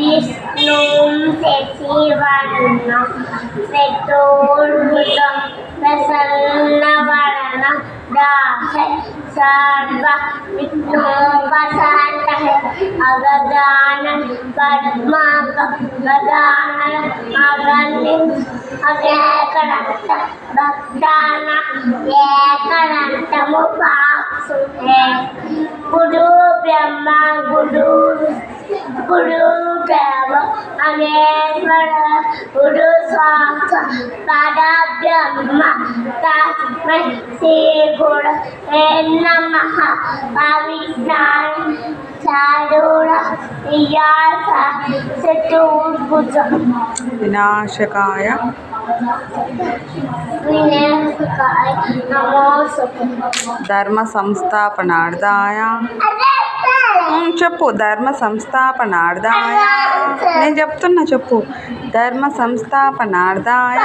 विष्णुं शशिवर्णं चतुर्भुजं प्रसन्नवदनं ध्यायेत् सर्वविघ्नोपशान्तये अगजाननं पद्मार्कं गजाननं अगणितं अनेकदन्तं भक्तानां एकदन्तमुपास्महे। गुरुर्ब्रह्मा गुरुर्देवो महेश्वरः गुरुसाक्षात् परब्रह्म तस्मै श्रीगुरवे नमः। अविज्ञानं चतुर्भुजं विनाशकाय नमोस्तुते धर्म संस्थापनार्थाय చెప్పు ధర్మ సంస్థాపనార్థాయ నేను చెప్తున్నా చెప్పు ధర్మ సంస్థాపనార్థాయ